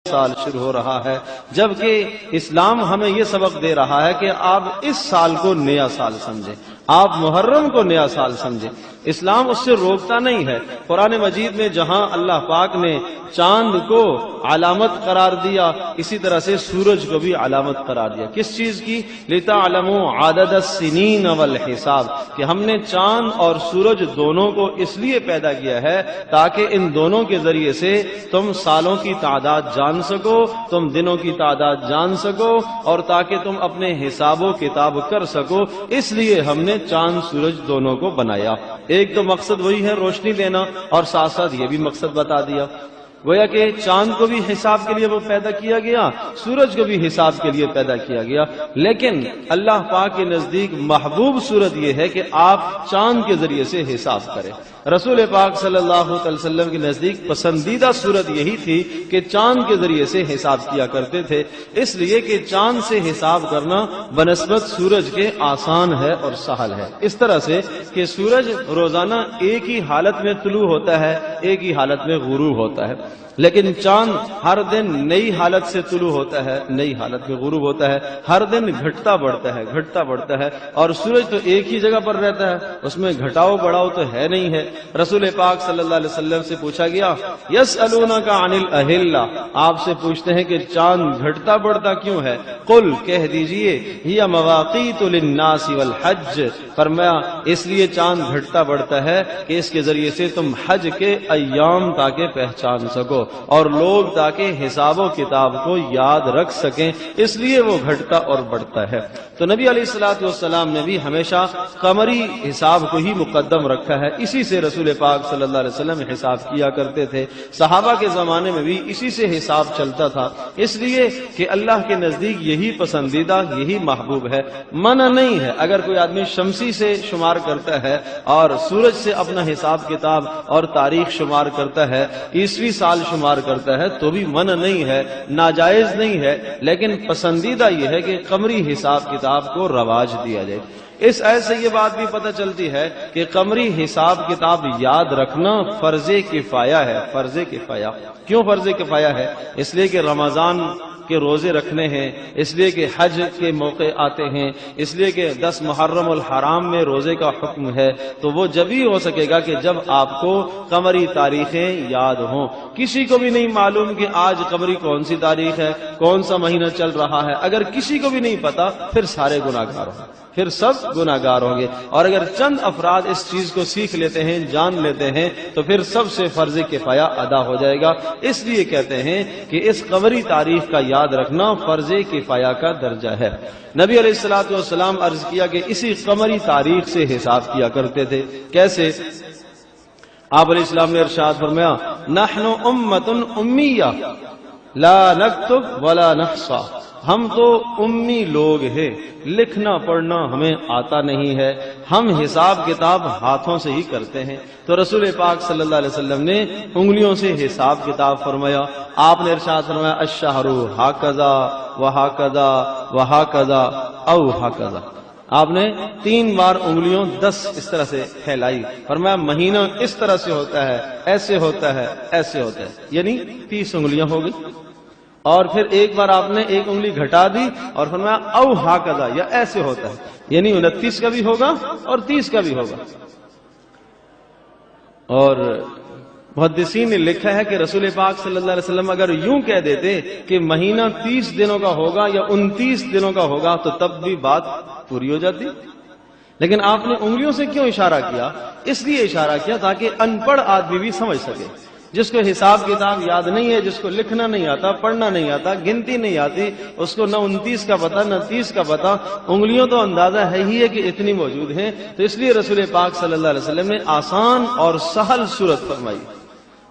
سال شروع ہو رہا ہے، جبکہ اسلام ہمیں یہ سبق دے رہا ہے کہ آپ اس سال کو نیا سال سمجھیں، آپ محرم کو نیا سال سمجھیں۔ اسلام اس سے روکتا نہیں ہے۔ قرآن مجید میں جہاں اللہ پاک نے چاند کو علامت قرار دیا، اسی طرح سے سورج کو بھی علامت قرار دیا۔ کس چیز کی؟ لِتَعْلَمُوا عَدَدَ السِّنِينَ وَالْحِسَابَ، کہ ہم نے چاند اور سورج دونوں کو اس لیے پیدا کیا ہے تاکہ ان دونوں کے ذریعے سے تم سالوں کی تعداد جان سکو، تم دنوں کی تعداد جان سکو، اور تاکہ تم اپنے حساب و کتاب کر سکو۔ اس لیے ہم نے چاند سورج دونوں کو بنایا۔ ایک تو مقصد وہی ہے روشنی دینا، اور ساتھ ساتھ یہ بھی مقصد بتا دیا، گویا کہ چاند کو بھی حساب کے لیے وہ پیدا کیا گیا، سورج کو بھی حساب کے لیے پیدا کیا گیا۔ لیکن اللہ پاک کے نزدیک محبوب صورت یہ ہے کہ آپ چاند کے ذریعے سے حساب کریں۔ رسول پاک صلی اللہ علیہ وسلم کے نزدیک پسندیدہ صورت یہی تھی کہ چاند کے ذریعے سے حساب کیا کرتے تھے، اس لیے کہ چاند سے حساب کرنا بنسبت سورج کے آسان ہے اور سہل ہے۔ اس طرح سے کہ سورج روزانہ ایک ہی حالت میں طلوع ہوتا ہے، ایک ہی حالت میں غروب ہوتا ہے، لیکن چاند ہر دن نئی حالت سے طلوع ہوتا ہے، نئی حالت میں غروب ہوتا ہے، ہر دن گھٹتا بڑھتا ہے، گھٹتا بڑھتا ہے، اور سورج تو ایک ہی جگہ پر رہتا ہے، اس میں گھٹاؤ بڑھاؤ تو ہے نہیں ہے۔ رسول پاک صلی اللہ علیہ وسلم سے پوچھا گیا، یسألونک عن الاہلہ، آپ سے پوچھتے ہیں کہ چاند گھٹتا بڑھتا کیوں ہے؟ قل، کہہ دیجئے، ہی مواقیت للناس والحج، فرمایا اس لیے چاند گھٹتا بڑھتا ہے کہ اس کے ذریعے سے تم حج کے ایام تاکہ پہچان سکو، اور لوگ تاکہ حساب و کتاب کو یاد رکھ سکیں، اس لیے وہ گھٹتا اور بڑھتا ہے۔ تو نبی علیہ الصلوۃ والسلام نے بھی ہمیشہ قمری حساب کو ہی مقدم رکھا ہے، اسی سے رسول پاک صلی اللہ علیہ وسلم حساب کیا کرتے تھے، صحابہ کے زمانے میں بھی اسی سے حساب چلتا تھا، اس لیے کہ اللہ کے نزدیک یہی پسندیدہ، یہی محبوب ہے۔ منع نہیں ہے اگر کوئی آدمی شمسی سے شمار کرتا ہے اور سورج سے اپنا حساب کتاب اور تاریخ شمار کرتا ہے، عیسوی سال شمار کرتا ہے، تو بھی منع نہیں ہے، ناجائز نہیں ہے، لیکن پسندیدہ یہ ہے کہ قمری حساب کتاب کو رواج دیا جائے۔ اس آیت سے یہ بات بھی پتہ چلتی ہے کہ قمری حساب کتاب یاد رکھنا فرض کفایہ ہے۔ فرض کفایہ کیوں فرض کفایہ ہے؟ اس لیے کہ رمضان کے روزے رکھنے ہیں، اس لیے کہ حج کے موقع آتے ہیں، اس لیے کہ 10 محرم الحرام میں روزے کا حکم ہے، تو وہ جب ہی ہو سکے گا کہ جب آپ کو قمری تاریخیں یاد ہوں۔ کسی کو بھی نہیں معلوم کہ آج قمری کون سی تاریخ ہے، کون سا مہینہ چل رہا ہے، اگر کسی کو بھی نہیں پتا پھر سارے گناہگار ہوں، پھر سب گناہگار ہوں گے۔ اور اگر چند افراد اس چیز کو سیکھ لیتے ہیں، جان لیتے ہیں، تو پھر سب سے فرض کفایہ ادا ہو جائے گا۔ اس لیے کہتے ہیں کہ اس قمری تاریخ کا یاد رکھنا فرض کفایہ کا درجہ ہے۔ نبی علیہ الصلوۃ والسلام عرض کیا کہ اسی قمری تاریخ سے حساب کیا کرتے تھے۔ کیسے؟ آپ علیہ السلام نے ارشاد فرمایا، نحن امۃ امیہ لا نکتب ولا نحصی، ہم تو امی لوگ ہیں، لکھنا پڑھنا ہمیں آتا نہیں ہے، ہم حساب کتاب ہاتھوں سے ہی کرتے ہیں۔ تو رسول پاک صلی اللہ علیہ وسلم نے انگلیوں سے حساب کتاب فرمایا۔ آپ نے ارشاد فرمایا، الشہر ہاکذا وہاکذا وہاکذا او ہاکذا، آپ نے 3 بار انگلیوں 10 اس طرح سے پھیلائی، فرمایا مہینہ اس طرح سے ہوتا ہے، ایسے ہوتا ہے، ایسے ہوتا ہے، یعنی 30 انگلیاں ہو گئی۔ اور پھر ایک بار آپ نے ایک انگلی گھٹا دی اور فرمایا او ہاکذا، یا ایسے ہوتا ہے، یعنی 29 کا بھی ہوگا اور 30 کا بھی ہوگا۔ اور محدثین نے لکھا ہے کہ رسول پاک صلی اللہ علیہ وسلم اگر یوں کہہ دیتے کہ مہینہ 30 دنوں کا ہوگا یا 29 دنوں کا ہوگا تو تب بھی بات پوری ہو جاتی، لیکن آپ نے انگلیوں سے کیوں اشارہ کیا؟ اس لیے اشارہ کیا تاکہ ان پڑھ آدمی بھی سمجھ سکے، جس کو حساب کتاب یاد نہیں ہے، جس کو لکھنا نہیں آتا، پڑھنا نہیں آتا، گنتی نہیں آتی، اس کو نہ 29 کا پتہ نہ 30 کا پتہ، انگلیوں تو اندازہ ہے ہی ہے کہ اتنی موجود ہیں، تو اس لیے رسول پاک صلی اللہ علیہ وسلم نے آسان اور سہل صورت فرمائی۔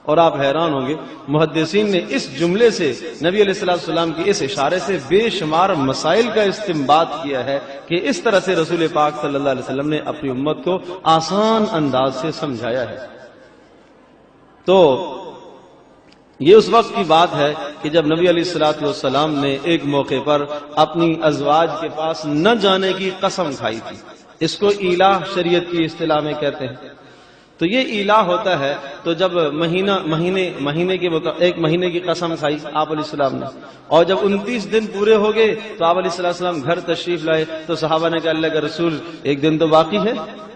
اور آپ حیران ہوں گے، محدثین نے اس جملے سے، نبی علیہ السلام کی اس اشارے سے بے شمار مسائل کا استنباط کیا ہے کہ اس طرح سے رسول پاک صلی اللہ علیہ وسلم نے اپنی امت کو آسان انداز سے سمجھایا ہے۔ تو یہ اس وقت کی بات ہے کہ جب نبی علیہ السلام نے ایک موقع پر اپنی ازواج کے پاس نہ جانے کی قسم کھائی تھی، اس کو ایلا شریعت کی اصطلاح میں کہتے ہیں۔ تو یہ ایلا ہوتا ہے. تو جب مہینے کے ایک مہینے کی قسم کھائی آپ علیہ السلام نے، اور جب 29 دن پورے ہو گئے تو آپ علیہ السلام گھر تشریف لائے. تو صحابہ نے کہا اللہ کا رسول ایک دن تو باقی ہے،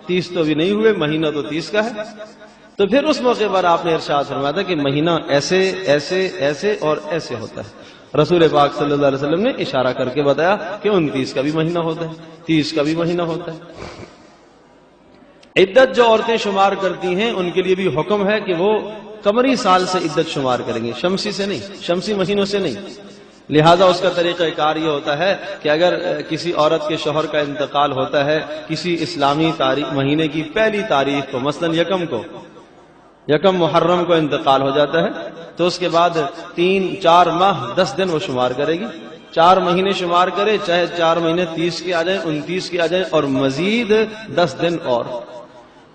30 تو بھی نہیں ہوئے، مہینہ تو 30 کا ہے. تو پھر اس موقع پر آپ نے ارشاد فرمایا تھا کہ مہینہ ایسے ایسے ایسے اور ایسے ہوتا ہے. رسول پاک صلی اللہ علیہ وسلم نے اشارہ کر کے بتایا کہ 29 کا بھی مہینہ ہوتا ہے، 30 کا بھی مہینہ ہوتا ہے. عدت جو عورتیں شمار کرتی ہیں ان کے لیے بھی حکم ہے کہ وہ قمری سال سے عدت شمار کریں گے، شمسی سے نہیں، شمسی مہینوں سے نہیں. لہذا اس کا طریقہ کار یہ ہوتا ہے کہ اگر کسی عورت کے شوہر کا انتقال ہوتا ہے کسی اسلامی مہینے کی پہلی تاریخ کو، مثلا یکم محرم کو انتقال ہو جاتا ہے، تو اس کے بعد 3-4 ماہ 10 دن وہ شمار کرے گی. 4 مہینے شمار کرے، چاہے 4 مہینے 30 کے آ جائیں، 29 کے آ جائیں، اور مزید 10 دن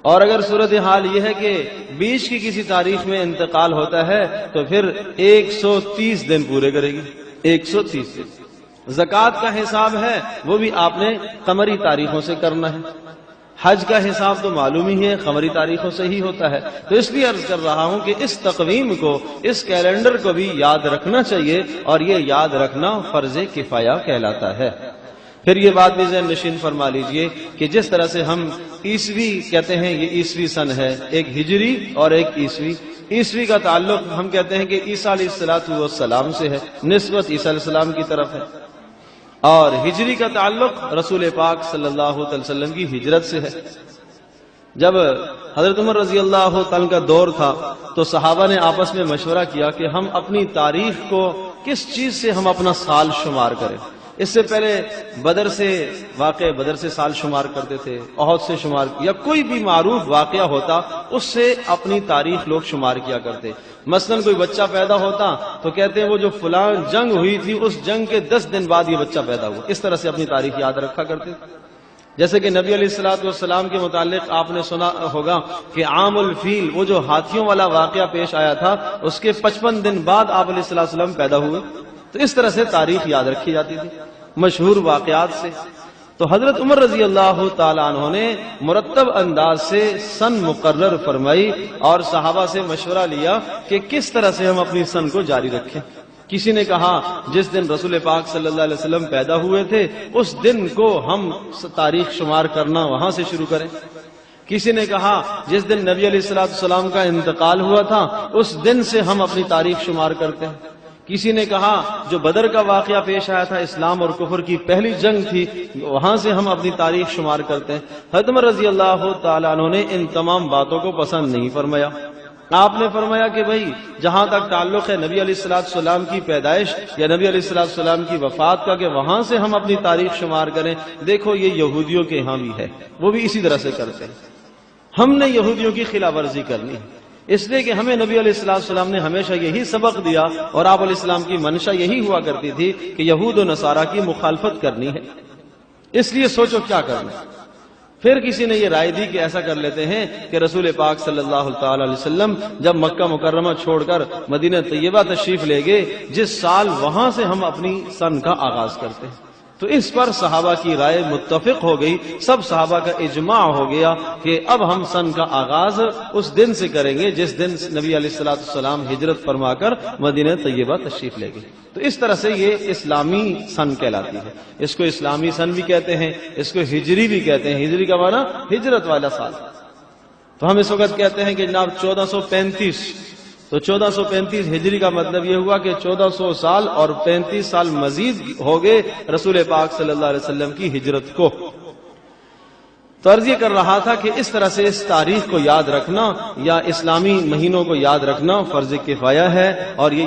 اور اگر صورتحال یہ ہے کہ 20 کی کسی تاریخ میں انتقال ہوتا ہے تو پھر 130 دن پورے کرے گی. 130 دن. زکوٰۃ کا حساب ہے وہ بھی آپ نے قمری تاریخوں سے کرنا ہے. حج کا حساب تو معلوم ہی ہے قمری تاریخوں سے ہی ہوتا ہے. تو اس لیے عرض کر رہا ہوں کہ اس تقویم کو، اس کیلنڈر کو بھی یاد رکھنا چاہیے، اور یہ یاد رکھنا فرض کفایہ کہلاتا ہے. پھر یہ بات بھی ذہن نشین فرما لیجئے کہ جس طرح سے ہم عیسوی کہتے ہیں، یہ عیسوی سن ہے، ایک ہجری اور ایک عیسوی. عیسوی کا تعلق ہم کہتے ہیں کہ عیسیٰ علیہ السلام سے ہے، نسبت عیسیٰ علیہ السلام کی طرف ہے، اور ہجری کا تعلق رسول پاک صلی اللہ علیہ وسلم کی ہجرت سے ہے. جب حضرت عمر رضی اللہ تعالیٰ کا دور تھا تو صحابہ نے آپس میں مشورہ کیا کہ ہم اپنی تاریخ کو کس چیز سے ہم اپنا سال شمار کریں. اس سے پہلے بدر سے سال شمار کرتے تھے، احد سے شمار، یا کوئی بھی معروف واقعہ ہوتا اس سے اپنی تاریخ لوگ شمار کیا کرتے. مثلا کوئی بچہ پیدا ہوتا تو کہتے ہیں وہ جو فلاں جنگ ہوئی تھی اس جنگ کے 10 دن بعد یہ بچہ پیدا ہوا. اس طرح سے اپنی تاریخ یاد رکھا کرتے. جیسے کہ نبی علیہ السلام کے متعلق آپ نے سنا ہوگا کہ عام الفیل، وہ جو ہاتھیوں والا واقعہ پیش آیا تھا، اس کے 55 دن بعد آپ علیہ السلام پیدا ہوئے. تو اس طرح سے تاریخ یاد رکھی جاتی تھی مشہور واقعات سے. تو حضرت عمر رضی اللہ تعالیٰ عنہ نے مرتب انداز سے سن مقرر فرمائی اور صحابہ سے مشورہ لیا کہ کس طرح سے ہم اپنی سن کو جاری رکھیں. کسی نے کہا جس دن رسول پاک صلی اللہ علیہ وسلم پیدا ہوئے تھے اس دن کو ہم تاریخ شمار کرنا وہاں سے شروع کریں. کسی نے کہا جس دن نبی علیہ السلام کا انتقال ہوا تھا اس دن سے ہم اپنی تاریخ شمار کرتے ہیں. کسی نے کہا جو بدر کا واقعہ پیش آیا تھا، اسلام اور کفر کی پہلی جنگ تھی، وہاں سے ہم اپنی تاریخ شمار کرتے ہیں. حضرت عمر رضی اللہ تعالیٰ عنہ نے ان تمام باتوں کو پسند نہیں فرمایا. آپ نے فرمایا کہ بھائی جہاں تک تعلق ہے نبی علیہ السلام کی پیدائش یا نبی علیہ السلام کی وفات کا کہ وہاں سے ہم اپنی تاریخ شمار کریں، دیکھو یہ یہودیوں کے ہاں بھی ہے، وہ بھی اسی طرح سے کرتے ہیں. ہم نے یہودیوں کی خلاف ورزی کرنی ہے، اس لیے کہ ہمیں نبی علیہ السلام نے ہمیشہ یہی سبق دیا اور آپ علیہ السلام کی منشا یہی ہوا کرتی تھی کہ یہود و نصارہ کی مخالفت کرنی ہے. اس لیے سوچو کیا کرنا. پھر کسی نے یہ رائے دی کہ ایسا کر لیتے ہیں کہ رسول پاک صلی اللہ تعالی علیہ وسلم جب مکہ مکرمہ چھوڑ کر مدینہ طیبہ تشریف لے گئے، جس سال وہاں سے ہم اپنی سن کا آغاز کرتے ہیں. تو اس پر صحابہ کی رائے متفق ہو گئی، سب صحابہ کا اجماع ہو گیا کہ اب ہم سن کا آغاز اس دن سے کریں گے جس دن نبی علیہ السلام ہجرت فرما کر مدینہ طیبہ تشریف لے گئے. تو اس طرح سے یہ اسلامی سن کہلاتی ہے. اس کو اسلامی سن بھی کہتے ہیں، اس کو ہجری بھی کہتے ہیں. ہجری کا معنی ہجرت والا سال. تو ہم اس وقت کہتے ہیں کہ جناب 1435، تو 1435 ہجری کا مطلب یہ ہوا کہ 1400 سال اور 35 سال مزید ہو گئے رسول پاک صلی اللہ علیہ وسلم کی ہجرت کو. تو عرض یہ کر رہا تھا کہ اس طرح سے اس تاریخ کو یاد رکھنا یا اسلامی مہینوں کو یاد رکھنا فرض کفایہ ہے، اور یہ